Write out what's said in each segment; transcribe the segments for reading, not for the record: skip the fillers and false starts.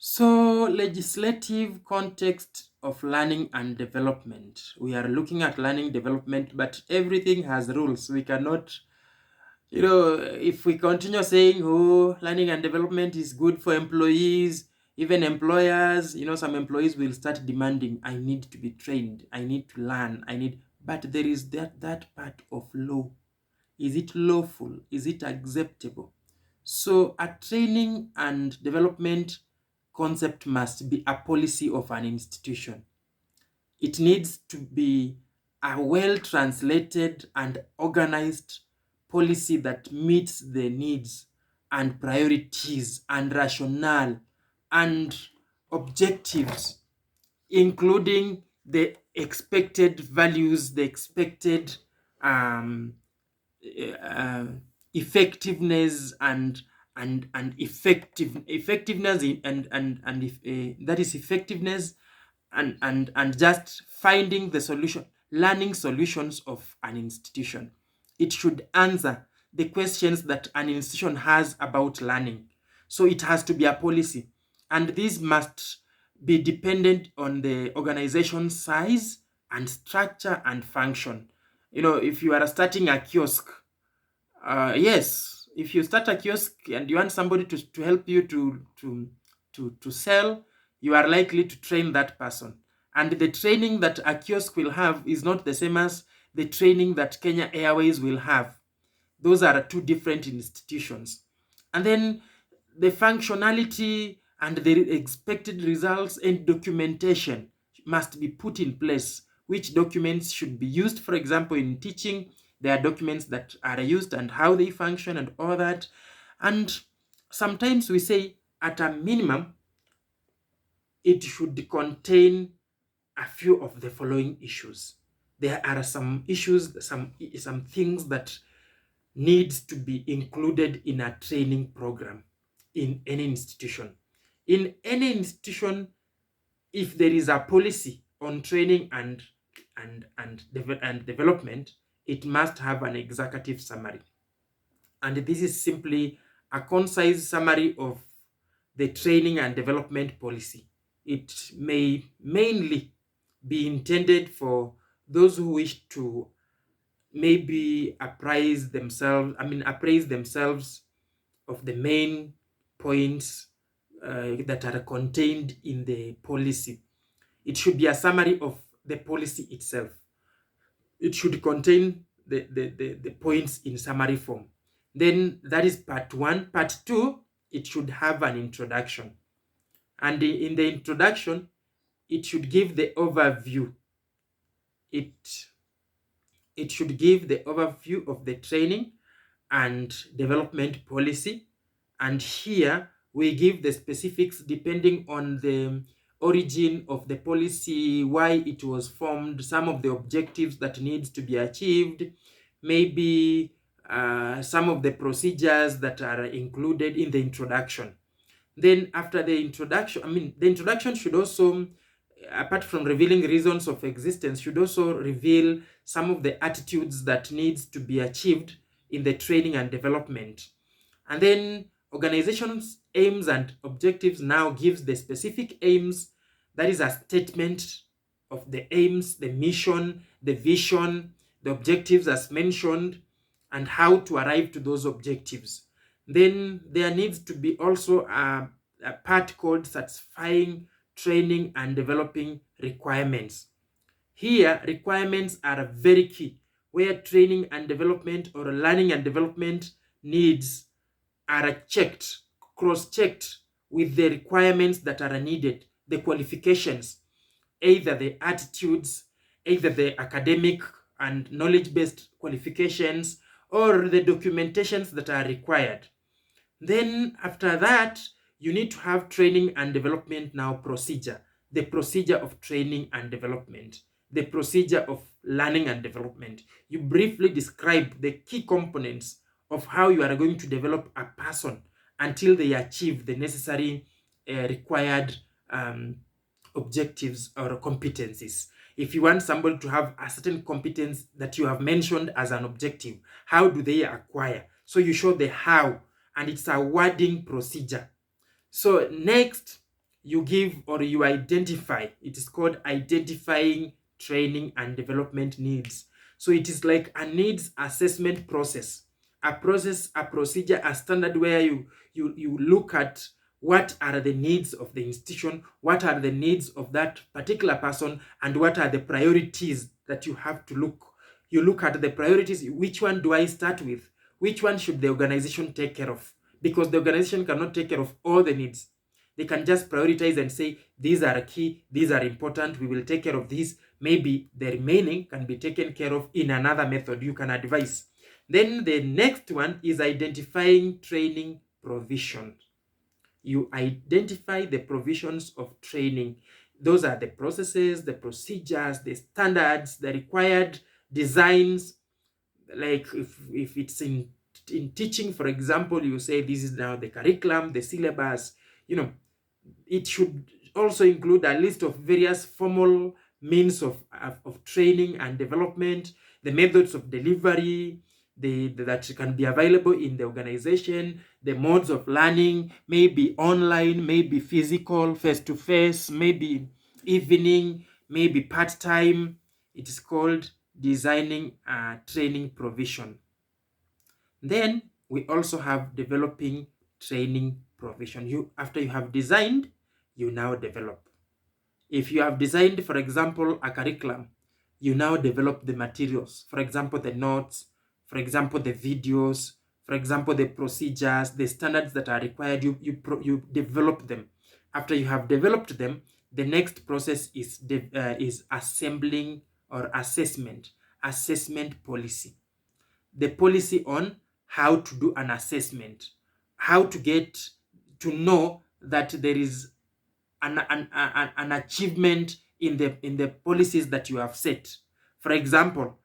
So, legislative context of learning and development. We are looking at learning development, but everything has rules. We cannot, if we continue saying, oh, learning and development is good for employees, even employers, some employees will start demanding, I need to be trained, I need to learn, but there is that part of law. Is it lawful? Is it acceptable? So a training and development concept must be a policy of an institution. It needs to be a well translated and organized policy that meets the needs and priorities and rationale and objectives, including the expected values, the expected um, uh, effectiveness and effectiveness and if that is effectiveness and just finding the solution, learning solutions of an institution. It should answer the questions that an institution has about learning. So it has to be a policy, and this must be dependent on the organization size and structure and function. If you are starting a kiosk, yes, if you start a kiosk and you want somebody to help you to sell, you are likely to train that person. And the training that a kiosk will have is not the same as the training that Kenya Airways will have. Those are two different institutions. And then the functionality and the expected results and documentation must be put in place. Which documents should be used, for example, in teaching? There are documents that are used and how they function and all that. And sometimes we say at a minimum, it should contain a few of the following issues. There are some issues, some things that needs to be included in a training program in any institution. In any institution, if there is a policy on training and development, it must have an executive summary. And this is simply a concise summary of the training and development policy. It may mainly be intended for those who wish to maybe appraise themselves of the main points that are contained in the policy. It should be a summary of the policy itself. It should contain the points in summary form. Then that is part one. Part two, it should have an introduction. And in the introduction, it should give the overview. It it should give the overview of the training and development policy. And here we give the specifics depending on the origin of the policy, why it was formed, some of the objectives that needs to be achieved, maybe some of the procedures that are included in the introduction. Then after the introduction, the introduction should also, apart from revealing reasons of existence, should also reveal some of the attitudes that needs to be achieved in the training and development. And then organization's aims and objectives now gives the specific aims. That is a statement of the aims, the mission, the vision, the objectives as mentioned, and how to arrive to those objectives. Then there needs to be also a part called satisfying training and developing requirements. Here, requirements are very key, where training and development or learning and development needs are checked, cross-checked with the requirements that are needed, the qualifications, either the attitudes, either the academic and knowledge-based qualifications, or the documentations that are required. Then after that, you need to have training and development now procedure, the procedure of training and development, the procedure of learning and development. You briefly describe the key components of how you are going to develop a person until they achieve the necessary required objectives or competencies. If you want somebody to have a certain competence that you have mentioned as an objective, how do they acquire? So you show the how, and it's a wording procedure. So next, you give or you identify. It is called identifying training and development needs. So it is like a needs assessment process, a procedure, a standard where you look at what are the needs of the institution, what are the needs of that particular person, and what are the priorities that you have to look. You look at the priorities. Which one do I start with? Which one should the organization take care of? Because the organization cannot take care of all the needs. They can just prioritize and say, these are key, these are important, we will take care of these. Maybe the remaining can be taken care of in another method. You can advise. Then the next one is identifying training provision. You identify the provisions of training. Those are the processes, the procedures, the standards, the required designs. Like if it's in teaching, for example, you say this is now the curriculum, the syllabus. You know, it should also include a list of various formal means of training and development, the methods of delivery, that can be available in the organization, the modes of learning, maybe online, maybe physical, face-to-face, maybe evening, maybe part-time. It is called designing a training provision. Then we also have developing training provision. After you have designed, you now develop. If you have designed, for example, a curriculum, you now develop the materials. For example, the notes, for example, the videos, for example, the procedures, the standards that are required, you develop them. After you have developed them, the next process is assembling or assessment policy. The policy on how to do an assessment, how to get to know that there is an achievement in the policies that you have set. For example,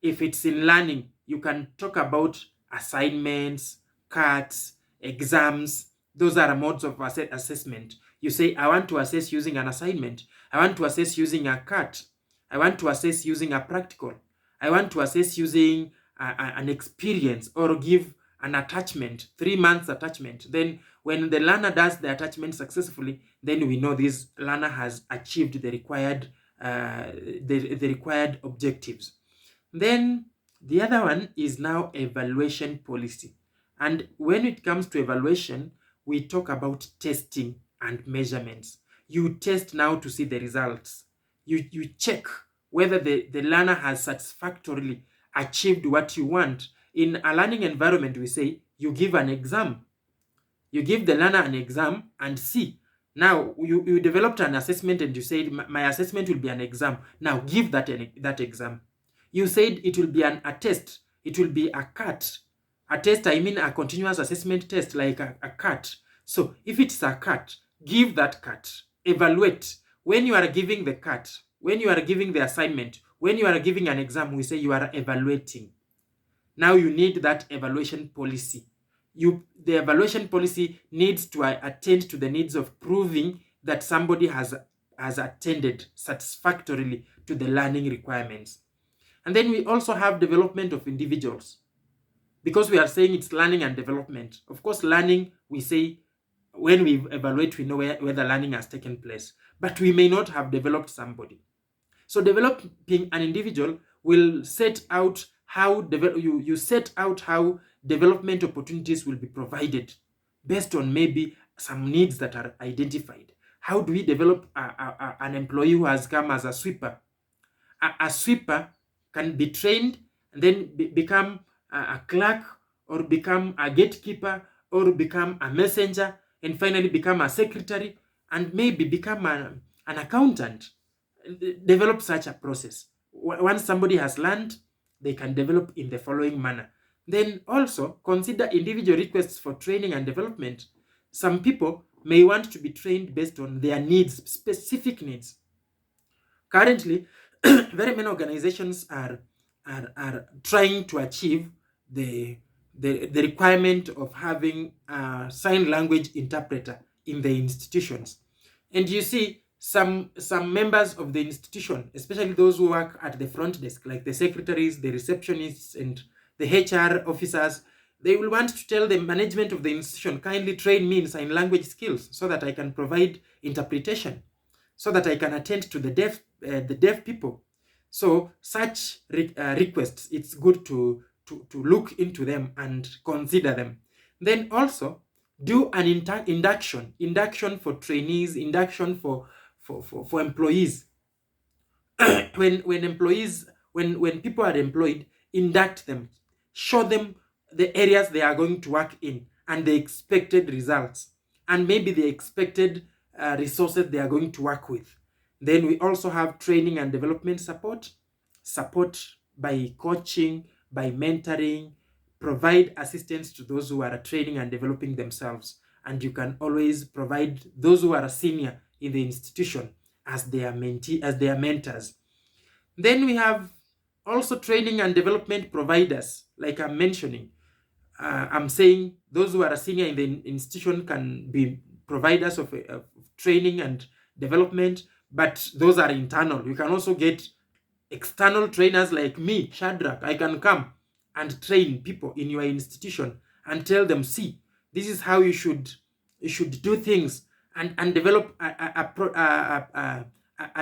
if it's in learning, you can talk about assignments, cards, exams. Those are modes of assessment. You say, I want to assess using an assignment. I want to assess using a card. I want to assess using a practical. I want to assess using an experience, or give an attachment, 3 months attachment. Then when the learner does the attachment successfully, then we know this learner has achieved the required the required objectives. Then the other one is now evaluation policy. And when it comes to evaluation, we talk about testing and measurements. You test now to see the results. You check whether the learner has satisfactorily achieved what you want. In a learning environment, we say you give an exam. You give the learner an exam and see. Now, you developed an assessment and you said, my assessment will be an exam. Now, give that exam. You said it will be a test. It will be a CAT. A test, I mean a continuous assessment test, like a CAT. So, if it's a CAT, give that CAT. Evaluate. When you are giving the CAT, when you are giving the assignment, when you are giving an exam, we say you are evaluating. Now you need that evaluation policy. The evaluation policy needs to attend to the needs of proving that somebody has attended satisfactorily to the learning requirements. And then we also have development of individuals, because we are saying it's learning and development. Of course, learning, we say when we evaluate, we know whether learning has taken place, but we may not have developed somebody. So developing an individual will set out how you set out how development opportunities will be provided based on maybe some needs that are identified. How do we develop an employee who has come as a sweeper? A sweeper can be trained and then become a clerk, or become a gatekeeper, or become a messenger, and finally become a secretary, and maybe become an accountant. Develop such a process. Once somebody has learned, they can develop in the following manner. Then also consider individual requests for training and development. Some people may want to be trained based on their needs, specific needs. Currently, very many organizations are trying to achieve the requirement of having a sign language interpreter in the institutions. And you see, some members of the institution, especially those who work at the front desk, like the secretaries, the receptionists, and the HR officers, They will want to tell the management of the institution, kindly train me in sign language skills so that I can provide interpretation, so that I can attend to the deaf people. So such requests, it's good to look into them and consider them. Then also do an induction for trainees, induction for employees. When employees, when people are employed, induct them, show them the areas they are going to work in and the expected results, and maybe the expected resources they are going to work with. Then we also have training and development support by coaching, by mentoring, provide assistance to those who are training and developing themselves. And you can always provide those who are senior in the institution as their mentee, as their mentors. Then we have also training and development providers, like I'm mentioning. I'm saying those who are senior in the institution can be providers of training and development, but those are internal. You can also get external trainers like me, Shadrach. I can come and train people in your institution and tell them, see, this is how you should do things, and develop a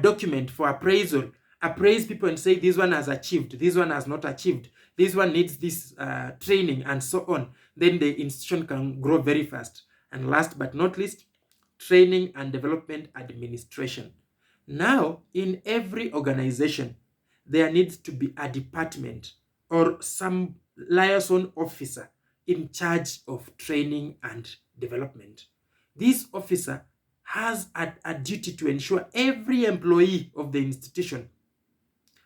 document for appraisal. Appraise people and say this one has achieved, this one has not achieved, this one needs this training, and so on. Then the institution can grow very fast. And last but not least, training and development administration. Now, in every organization, there needs to be a department or some liaison officer in charge of training and development. This officer has a duty to ensure every employee of the institution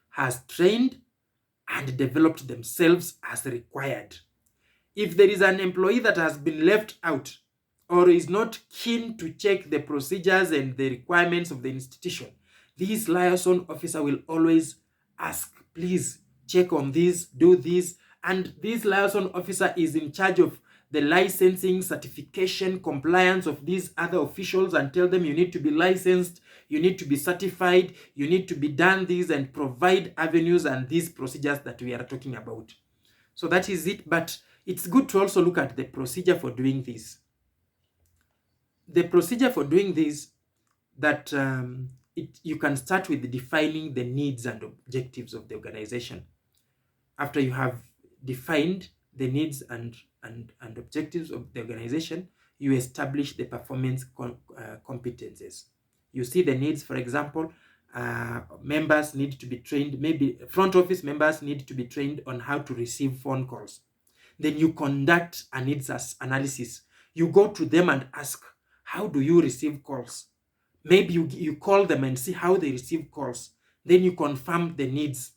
has trained and developed themselves as required. If there is an employee that has been left out or is not keen to check the procedures and the requirements of the institution, this liaison officer will always ask, please check on this, do this. And this liaison officer is in charge of the licensing, certification, compliance of these other officials, and tell them you need to be licensed, you need to be certified, you need to be done this, and provide avenues and these procedures that we are talking about. So that is it. But it's good to also look at the procedure for doing this. The procedure for doing this, that you can start with defining the needs and objectives of the organization. After you have defined the needs and objectives of the organization, you establish the performance competencies. You see the needs, for example, members need to be trained, maybe front office members need to be trained on how to receive phone calls. Then you conduct a needs analysis. You go to them and ask, how do you receive calls? Maybe you call them and see how they receive calls. Then you confirm the needs.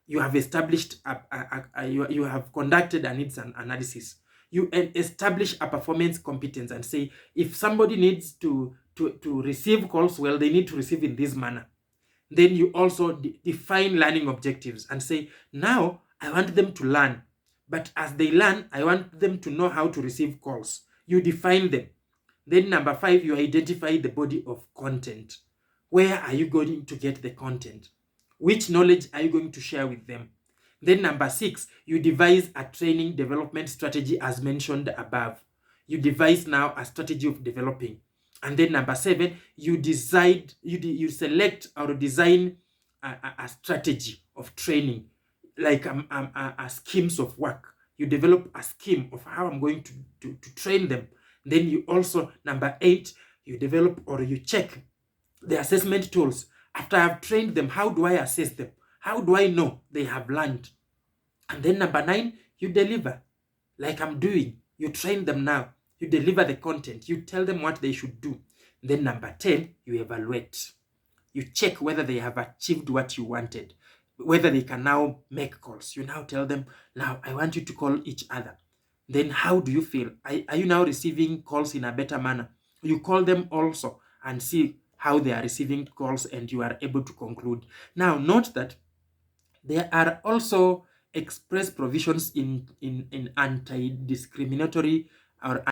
You have established, you have conducted a needs analysis. You establish a performance competence and say, if somebody needs to receive calls, well, they need to receive in this manner. Then you also define learning objectives and say, now I want them to learn. But as they learn, I want them to know how to receive calls. You define them. Then number 5, you identify the body of content. Where are you going to get the content? Which knowledge are you going to share with them? Then number 6, you devise a training development strategy as mentioned above. You devise now a strategy of developing. And then number 7, you decide, you select or design a strategy of training, like a schemes of work. You develop a scheme of how I'm going to train them. Then you also, number 8, you develop or you check the assessment tools. After I've trained them, how do I assess them? How do I know they have learned? And then number 9, you deliver, like I'm doing. You train them now. You deliver the content. You tell them what they should do. Then number 10, you evaluate. You check whether they have achieved what you wanted, whether they can now make calls. You now tell them, now I want you to call each other. Then how do you feel? Are you now receiving calls in a better manner? You call them also and see how they are receiving calls, and you are able to conclude. Now, note that there are also express provisions in anti-discriminatory or